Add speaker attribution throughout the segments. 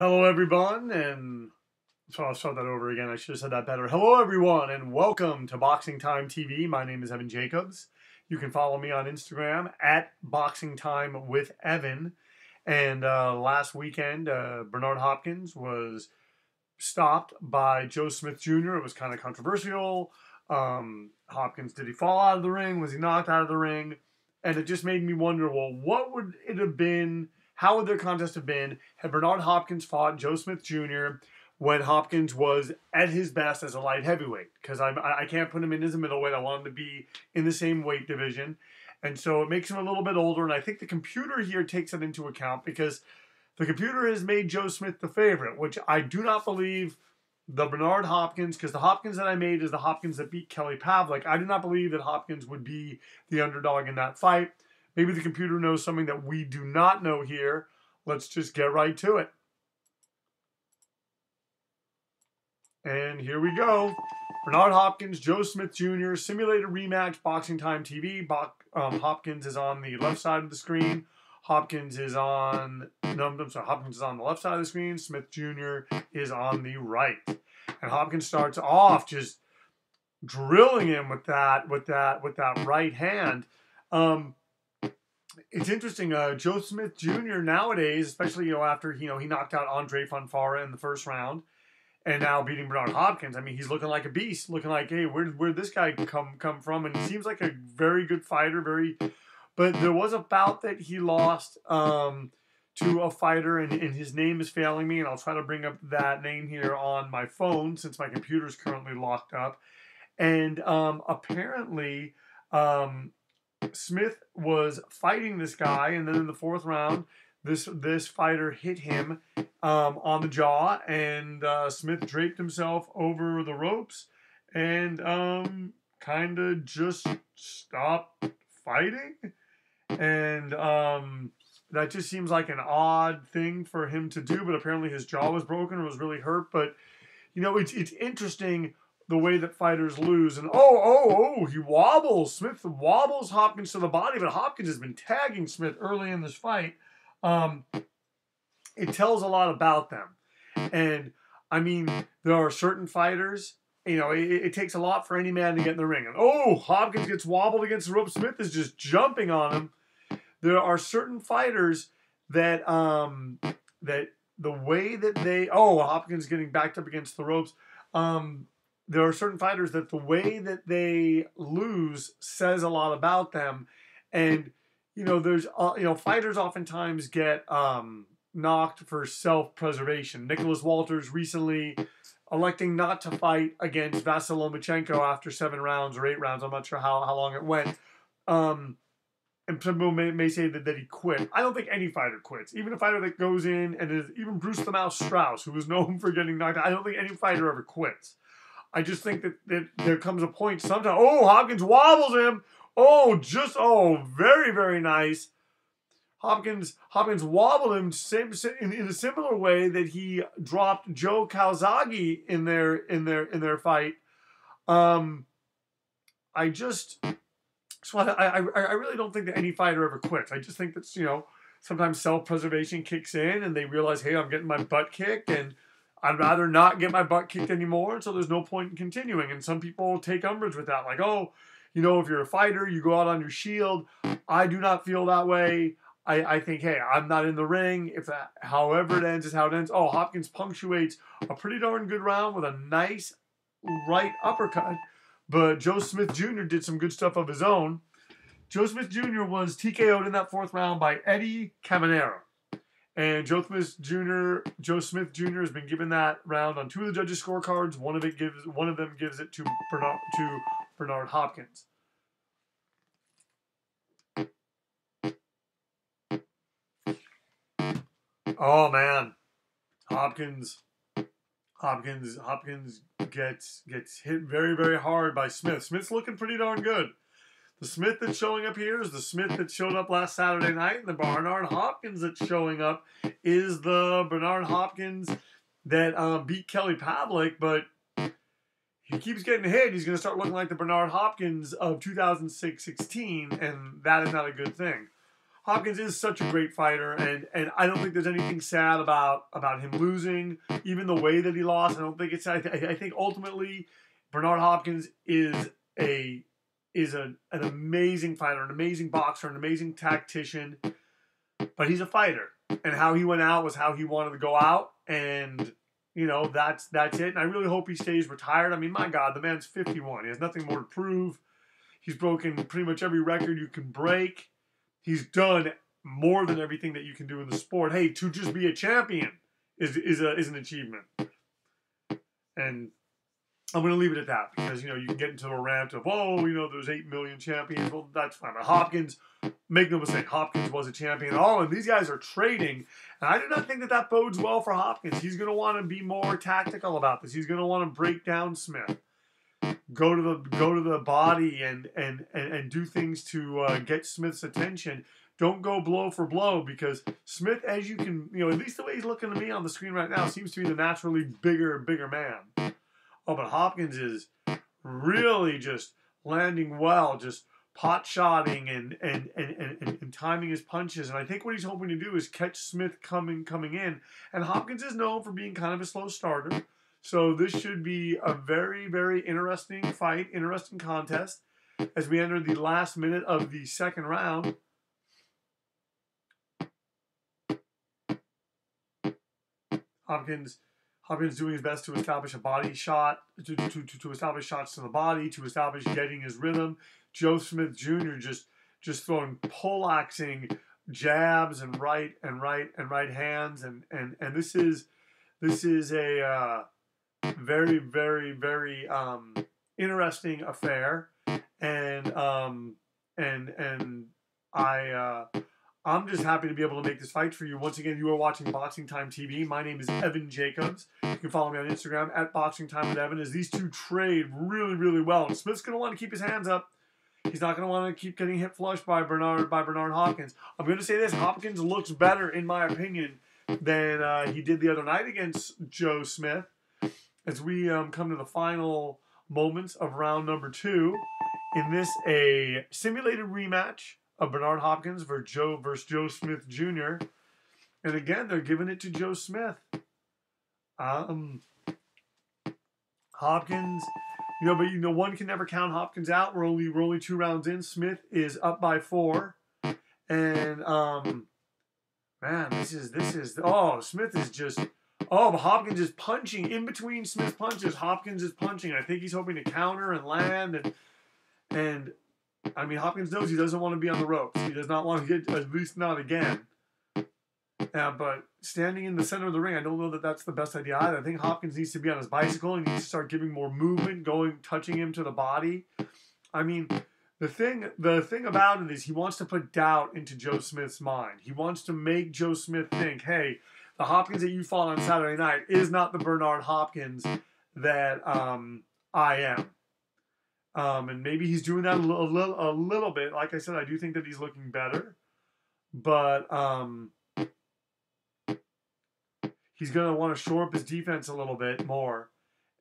Speaker 1: Hello, everyone, and so I'll start that over again. I should have said that better. Hello, everyone, and welcome to Boxing Time TV. My name is Evan Jacobs. You can follow me on Instagram at Boxing Time with Evan. And last weekend, Bernard Hopkins was stopped by Joe Smith Jr. It was kind of controversial. Hopkins, did he fall out of the ring? Was he knocked out of the ring? And it just made me wonder, well, what would it have been? How would their contest have been had Bernard Hopkins fought Joe Smith Jr. when Hopkins was at his best as a light heavyweight? Because I can't put him in as a middleweight. I want him to be in the same weight division. And so it makes him a little bit older. And I think the computer here takes that into account because the computer has made Joe Smith the favorite, which I do not believe the Bernard Hopkins, because the Hopkins that I made is the Hopkins that beat Kelly Pavlik. I do not believe that Hopkins would be the underdog in that fight. Maybe the computer knows something that we do not know here. Let's just get right to it. And here we go. Bernard Hopkins, Joe Smith Jr., simulated rematch, Boxing Time TV. Hopkins is on the left side of the screen. Hopkins is on the left side of the screen. Smith Jr. is on the right. And Hopkins starts off just drilling him with that right hand. It's interesting. Joe Smith Jr. nowadays, especially after he knocked out Andre Fonfara in the first round, and now beating Bernard Hopkins. I mean, he's looking like a beast. Looking like, hey, where'd this guy come from? And he seems like a very good fighter. But there was a bout that he lost to a fighter, and his name is failing me, and I'll try to bring up that name here on my phone since my computer's currently locked up. And apparently, Smith was fighting this guy, and then in the fourth round, this fighter hit him on the jaw, and Smith draped himself over the ropes and kind of just stopped fighting. And that just seems like an odd thing for him to do, but apparently his jaw was broken or was really hurt. But, it's interesting the way that fighters lose. And, he wobbles. Smith wobbles Hopkins to the body, but Hopkins has been tagging Smith early in this fight. It tells a lot about them. And, I mean, there are certain fighters, it takes a lot for any man to get in the ring. And, Hopkins gets wobbled against the rope. Smith is just jumping on him. There are certain fighters that that the way that they Hopkins getting backed up against the ropes. There are certain fighters that the way that they lose says a lot about them, and there's fighters oftentimes get knocked for self-preservation. Nicholas Walters recently electing not to fight against Vasyl Lomachenko after 7 rounds or 8 rounds. I'm not sure how long it went. And some people may say that he quit. I don't think any fighter quits. Even a fighter that goes in and even Bruce the Mouse Strauss, who was known for getting knocked out, I don't think any fighter ever quits. I just think that there comes a point sometimes. Hopkins wobbles him. Very, very nice. Hopkins wobbled him in a similar way that he dropped Joe Calzaghe in their fight. I really don't think that any fighter ever quits. I just think that sometimes self-preservation kicks in and they realize, hey, I'm getting my butt kicked and I'd rather not get my butt kicked anymore, so there's no point in continuing. And some people take umbrage with that, like, if you're a fighter, you go out on your shield. I do not feel that way. I think, hey, I'm not in the ring. If however it ends is how it ends. Hopkins punctuates a pretty darn good round with a nice right uppercut. But Joe Smith Jr. did some good stuff of his own. Joe Smith Jr. was TKO'd in that fourth round by Eddie Caminero. And Joe Smith Jr. has been given that round on 2 of the judges' scorecards. One of them gives it to Bernard Hopkins. Oh man, Hopkins gets hit very, very hard by Smith. Smith's looking pretty darn good. The Smith that's showing up here is the Smith that showed up last Saturday night, and the Bernard Hopkins that's showing up is the Bernard Hopkins that beat Kelly Pavlik, but he keeps getting hit. He's going to start looking like the Bernard Hopkins of 2016, and that is not a good thing. Hopkins is such a great fighter, and I don't think there's anything sad about him losing. Even the way that he lost, I don't think it's. I think ultimately, Bernard Hopkins is an amazing fighter, an amazing boxer, an amazing tactician. But he's a fighter, and how he went out was how he wanted to go out, and that's it. And I really hope he stays retired. I mean, my God, the man's 51. He has nothing more to prove. He's broken pretty much every record you can break. He's done more than everything that you can do in the sport. Hey, to just be a champion is an achievement. And I'm going to leave it at that because, you can get into a rant of, there's 8 million champions. Well, that's fine. But Hopkins, make no mistake, Hopkins was a champion. And these guys are trading. And I do not think that bodes well for Hopkins. He's going to want to be more tactical about this. He's going to want to break down Smith. Go to the body and do things to get Smith's attention. Don't go blow for blow because Smith, as you can, at least the way he's looking to me on the screen right now, seems to be the naturally bigger man. Oh, but Hopkins is really just landing well, just pot-shotting and timing his punches. And I think what he's hoping to do is catch Smith coming in. And Hopkins is known for being kind of a slow starter. So this should be a very, very interesting fight, interesting contest as we enter the last minute of the second round. Hopkins doing his best to establish a body shot, to establish shots to the body, to establish getting his rhythm. Joe Smith Jr. just throwing poleaxing jabs and right hands, and this is a very, very, very interesting affair, and I'm just happy to be able to make this fight for you. Once again, you are watching Boxing Time TV. My name is Evan Jacobs. You can follow me on Instagram at Boxing Time with Evan. As these two trade really, really well, and Smith's going to want to keep his hands up. He's not going to want to keep getting hit flush by Bernard Hopkins. I'm going to say this: Hopkins looks better, in my opinion, than he did the other night against Joe Smith. As we come to the final moments of round number 2, in this a simulated rematch of Bernard Hopkins versus Joe Smith Jr. And again, they're giving it to Joe Smith. Hopkins, but one can never count Hopkins out. We're only 2 rounds in. Smith is up by 4, and man, this is Smith is just. But Hopkins is punching in between Smith's punches. Hopkins is punching. I think he's hoping to counter and land. And I mean, Hopkins knows he doesn't want to be on the ropes. He does not want to get, at least not again. But standing in the center of the ring, I don't know that that's the best idea either. I think Hopkins needs to be on his bicycle. He needs to start giving more movement, touching him to the body. I mean, the thing about it is he wants to put doubt into Joe Smith's mind. He wants to make Joe Smith think, hey, the Hopkins that you fought on Saturday night is not the Bernard Hopkins that I am. And maybe he's doing that a little bit. Like I said, I do think that he's looking better. But he's going to want to shore up his defense a little bit more.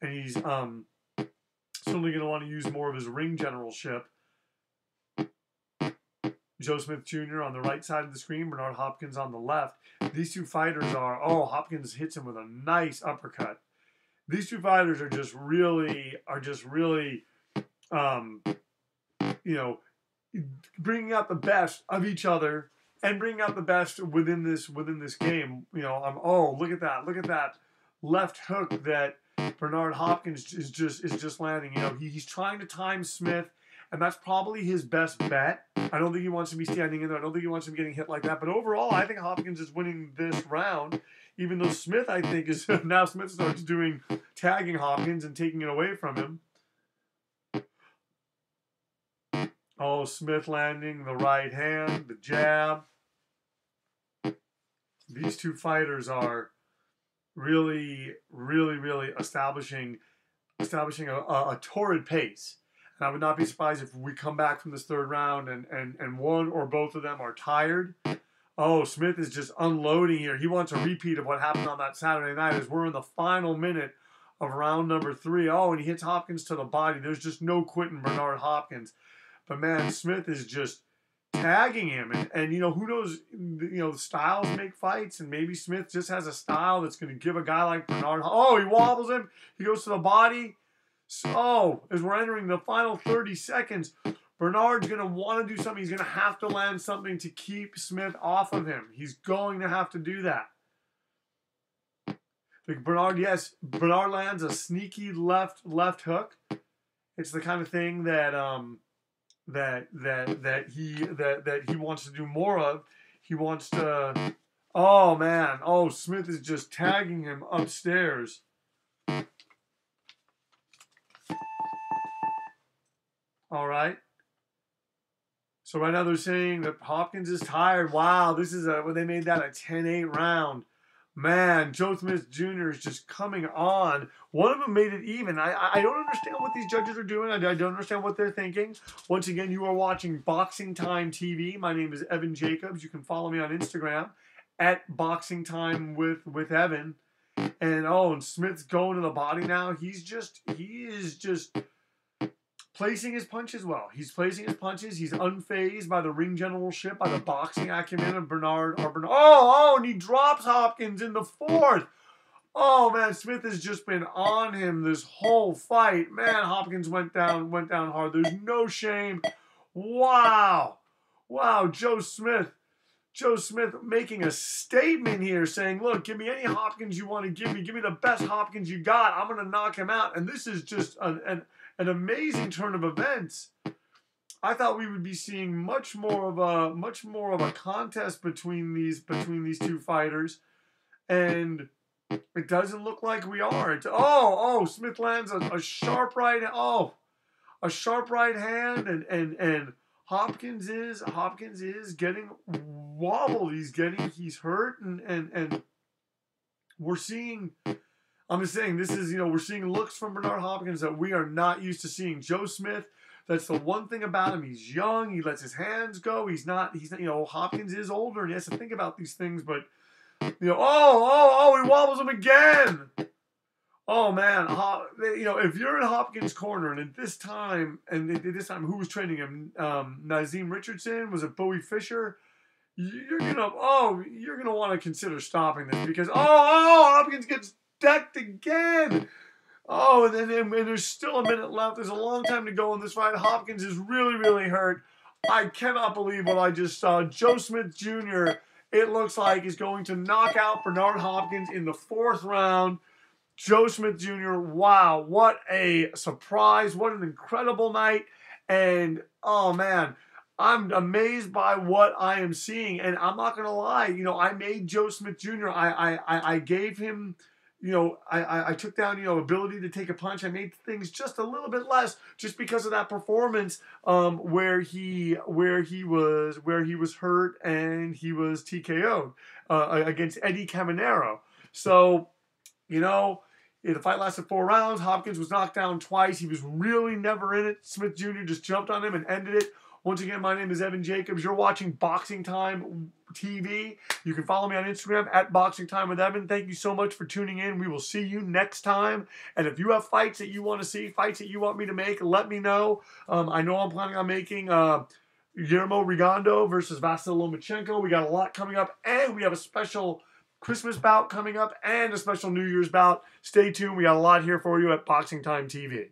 Speaker 1: And he's certainly going to want to use more of his ring generalship. Joe Smith Jr. on the right side of the screen, Bernard Hopkins on the left. These two fighters Hopkins hits him with a nice uppercut. These two fighters are just really, bringing out the best of each other and bringing out the best within this game. Look at that left hook that Bernard Hopkins is just landing. He's trying to time Smith. And that's probably his best bet. I don't think he wants to be standing in there. I don't think he wants to be getting hit like that. But overall, I think Hopkins is winning this round. Even though Smith, I think, is now Smith starts tagging Hopkins and taking it away from him. Smith landing the right hand, the jab. These two fighters are really, really, really establishing a torrid pace. And I would not be surprised if we come back from this third round and one or both of them are tired. Smith is just unloading here. He wants a repeat of what happened on that Saturday night as we're in the final minute of round number 3. And he hits Hopkins to the body. There's just no quitting Bernard Hopkins. But man, Smith is just tagging him, and who knows, styles make fights, and maybe Smith just has a style that's going to give a guy like Bernard. Oh, he wobbles him. He goes to the body. So as we're entering the final 30 seconds, Bernard's going to want to do something. He's going to have to land something to keep Smith off of him. He's going to have to do that. Bernard lands a sneaky left hook. It's the kind of thing that he wants to do more of. He wants to. Oh man! Oh, Smith is just tagging him upstairs. All right. So right now they're saying that Hopkins is tired. Wow, this is they made that a 10-8 round. Man, Joe Smith Jr. is just coming on. One of them made it even. I don't understand what these judges are doing. I don't understand what they're thinking. Once again, you are watching Boxing Time TV. My name is Evan Jacobs. You can follow me on Instagram at Boxing Time with Evan. And Smith's going to the body now. He is just placing his punches well. He's placing his punches. He's unfazed by the ring generalship, by the boxing acumen of Bernard. And he drops Hopkins in the fourth. Oh man, Smith has just been on him this whole fight. Man, Hopkins went down hard. There's no shame. Wow, Joe Smith making a statement here, saying, "Look, give me any Hopkins you want to give me. Give me the best Hopkins you got. I'm going to knock him out." And this is just an amazing turn of events. I thought we would be seeing much more of a contest between these two fighters, and it doesn't look like we are. Smith lands a sharp right. A sharp right hand, and Hopkins is getting wobbled. He's hurt, and we're seeing. I'm just saying, this is, we're seeing looks from Bernard Hopkins that we are not used to seeing. Joe Smith, that's the one thing about him. He's young. He lets his hands go. He's not, Hopkins is older and he has to think about these things, but, he wobbles him again. Oh, man. If you're in Hopkins' corner, and at this time, who was training him? Nazim Richardson? Was it Bowie Fisher? You're gonna want to consider stopping this because, Hopkins gets decked again. And there's still a minute left. There's a long time to go in this fight. Hopkins is really, really hurt. I cannot believe what I just saw. Joe Smith Jr., it looks like, is going to knock out Bernard Hopkins in the fourth round. Joe Smith Jr., wow, what a surprise. What an incredible night. And, oh, man, I'm amazed by what I am seeing. And I'm not going to lie, I made Joe Smith Jr., I gave him... I took down, ability to take a punch. I made things just a little bit less just because of that performance where he was hurt and he was TKO'd against Eddie Caminero. So, the fight lasted 4 rounds. Hopkins was knocked down twice. He was really never in it. Smith Jr. just jumped on him and ended it. Once again, my name is Evan Jacobs. You're watching Boxing Time TV. You can follow me on Instagram at Boxing Time with Evan. Thank you so much for tuning in. We will see you next time. And if you have fights that you want to see, fights that you want me to make, let me know. I know I'm planning on making Guillermo Rigondeaux versus Vasyl Lomachenko. We got a lot coming up, and we have a special Christmas bout coming up and a special New Year's bout. Stay tuned. We got a lot here for you at Boxing Time TV.